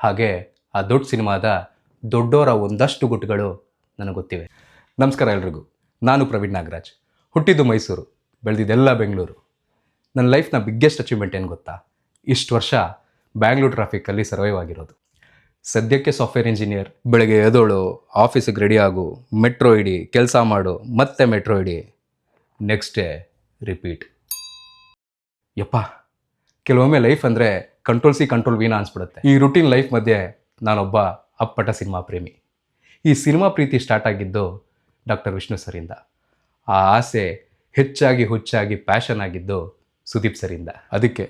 ಹಾಗೆ ಆ ದೊಡ್ಡ ಸಿನಿಮಾದ ದೊಡ್ಡೋರ ಒಂದಷ್ಟು ಗುಟ್ಟುಗಳು ನನಗೆ ಗೊತ್ತಿವೆ. ನಮಸ್ಕಾರ ಎಲ್ರಿಗೂ. ನಾನು ಪ್ರವೀಣ್ ನಾಗರಾಜ್. ಹುಟ್ಟಿದ್ದು ಮೈಸೂರು, ಬೆಳೆದಿದ್ದೆಲ್ಲ ಬೆಂಗಳೂರು. ನನ್ನ ಲೈಫ್ನ ಬಿಗ್ಗೆಸ್ಟ್ ಅಚೀವ್ಮೆಂಟ್ ಏನು ಗೊತ್ತಾ? ಇಷ್ಟು ವರ್ಷ ಬ್ಯಾಂಗ್ಳೂರು ಟ್ರಾಫಿಕ್ಕಲ್ಲಿ ಸರ್ವೈವ್ ಆಗಿರೋದು. ಸದ್ಯಕ್ಕೆ ಸಾಫ್ಟ್ವೇರ್ ಇಂಜಿನಿಯರ್. ಬೆಳಗ್ಗೆ ಎದೋಳು, ಆಫೀಸಿಗೆ ರೆಡಿ ಆಗು, ಮೆಟ್ರೋ ಇಡಿ, ಕೆಲಸ ಮಾಡು, ಮತ್ತೆ ಮೆಟ್ರೋ ಇಡಿ, ನೆಕ್ಸ್ಟ್ ಡೇ ರಿಪೀಟ್. ಯಪ್ಪ, ಕೆಲವೊಮ್ಮೆ ಲೈಫ್ ಅಂದರೆ ಕಂಟ್ರೋಲ್ ಸಿ ಕಂಟ್ರೋಲ್ ವೀನಾ ಅನಿಸ್ಬಿಡುತ್ತೆ. ಈ ರುಟೀನ್ ಲೈಫ್ ಮಧ್ಯೆ ನಾನೊಬ್ಬ ಅಪ್ಪಟ ಸಿನಿಮಾ ಪ್ರೇಮಿ. ಈ ಸಿನಿಮಾ ಪ್ರೀತಿ ಸ್ಟಾರ್ಟ್ ಆಗಿದ್ದು ಡಾಕ್ಟರ್ ವಿಷ್ಣು ಸರಿಂದ. ಆ ಆಸೆ ಹೆಚ್ಚಾಗಿ ಹುಚ್ಚಾಗಿ ಪ್ಯಾಷನ್ ಆಗಿದ್ದು ಸುದೀಪ್ ಸರಿಂದ. ಅದಕ್ಕೆ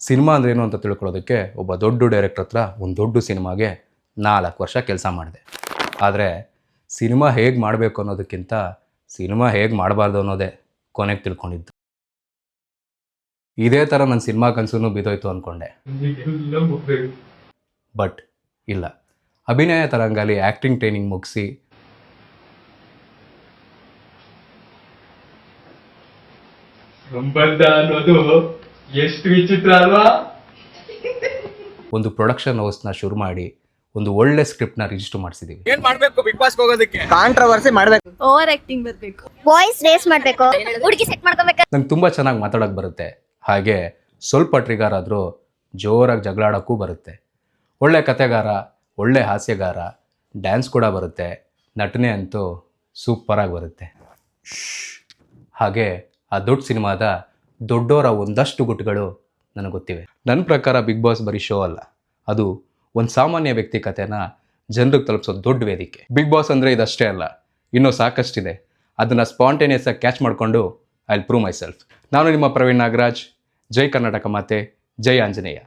ಸಿನಿಮಾ ಅಂದ್ರೇನು ಅಂತ ತಿಳ್ಕೊಳ್ಳೋದಕ್ಕೆ ಒಬ್ಬ ದೊಡ್ಡ ಡೈರೆಕ್ಟರ್ ಹತ್ರ ಒಂದು ದೊಡ್ಡ ಸಿನಿಮಾಗೆ 4 ವರ್ಷ ಕೆಲಸ ಮಾಡಿದೆ. ಆದರೆ ಸಿನಿಮಾ ಹೇಗೆ ಮಾಡಬೇಕು ಅನ್ನೋದಕ್ಕಿಂತ ಸಿನಿಮಾ ಹೇಗೆ ಮಾಡಬಾರ್ದು ಅನ್ನೋದೇ ಕೊನೆಗೆ ತಿಳ್ಕೊಂಡಿದ್ದು. ಇದೇ ಥರ ನನ್ನ ಸಿನಿಮಾ ಕನಸು ಬಿದ್ದೋಯ್ತು ಅಂದ್ಕೊಂಡೆ. ಬಟ್ ಇಲ್ಲ, ಅಭಿನಯ ತರಂಗಲ್ಲಿ ಆ್ಯಕ್ಟಿಂಗ್ ಟ್ರೈನಿಂಗ್ ಮುಗಿಸಿ ಸಂಬಂಧ ಅನ್ನೋದು ಎಷ್ಟು ವಿಚಿತ್ರ ಅಲ್ವಾ? ಒಂದು ಪ್ರೊಡಕ್ಷನ್ ಹೌಸ್ನ ಶುರು ಮಾಡಿ ಒಂದು ಒಳ್ಳೆ ಸ್ಕ್ರಿಪ್ಟ್ನ ರಿಜಿಸ್ಟರ್ ಮಾಡಿಸಿದ್ದೀವಿ. ಏನ್ ಮಾಡ್ಬೇಕು ಬಿಗ್ ಬಾಸ್ ಹೋಗೋದಕ್ಕೆ? ಕಾಂಟ್ರವರ್ಸಿ ಮಾಡ್ಬೇಕು, ಓವರ್ ಆಕ್ಟಿಂಗ್ ಬರಬೇಕು, ವಾಯ್ಸ್ ರೇಸ್ ಮಾಡಬೇಕು, ಹುಡುಗಿ ಸೆಟ್ ಮಾಡ್ಕೋಬೇಕು. ನಂಗೆ ತುಂಬ ಚೆನ್ನಾಗಿ ಮಾತಾಡೋಕ್ಕೆ ಬರುತ್ತೆ. ಹಾಗೆ ಸ್ವಲ್ಪ ಟ್ರಿಗರ್ ಆದರೂ ಜೋರಾಗಿ ಜಗಳಾಡೋಕ್ಕೂ ಬರುತ್ತೆ. ಒಳ್ಳೆ ಕತೆಗಾರ, ಒಳ್ಳೆ ಹಾಸ್ಯಗಾರ, ಡ್ಯಾನ್ಸ್ ಕೂಡ ಬರುತ್ತೆ, ನಟನೆ ಅಂತೂ ಸೂಪರಾಗಿ ಬರುತ್ತೆ. ಹಾಗೆ ಆ ದೊಡ್ಡ ಸಿನಿಮಾದ ದೊಡ್ಡೋರ ಒಂದಷ್ಟು ಗುಟ್ಟುಗಳು ನನಗೆ ಗೊತ್ತಿವೆ. ನನ್ನ ಪ್ರಕಾರ ಬಿಗ್ ಬಾಸ್ ಬರೀ ಶೋ ಅಲ್ಲ, ಅದು ಒಂದು ಸಾಮಾನ್ಯ ವ್ಯಕ್ತಿ ಕಥೆನ ಜನರಿಗೆ ತಲುಪಿಸೋ ದೊಡ್ಡ ವೇದಿಕೆ. ಬಿಗ್ ಬಾಸ್ ಅಂದರೆ ಇದಷ್ಟೇ ಅಲ್ಲ, ಇನ್ನೂ ಸಾಕಷ್ಟಿದೆ. ಅದನ್ನು ಸ್ಪಾಂಟೇನಿಯಸ್ ಆಗಿ ಕ್ಯಾಚ್ ಮಾಡಿಕೊಂಡು I will prove my self. ನಾನು ನಿಮ್ಮ ಪ್ರವೀಣ್ ನಾಗರಾಜ್. ಜೈ ಕರ್ನಾಟಕ ಮಾತೆ, ಜೈ ಆಂಜನೇಯ.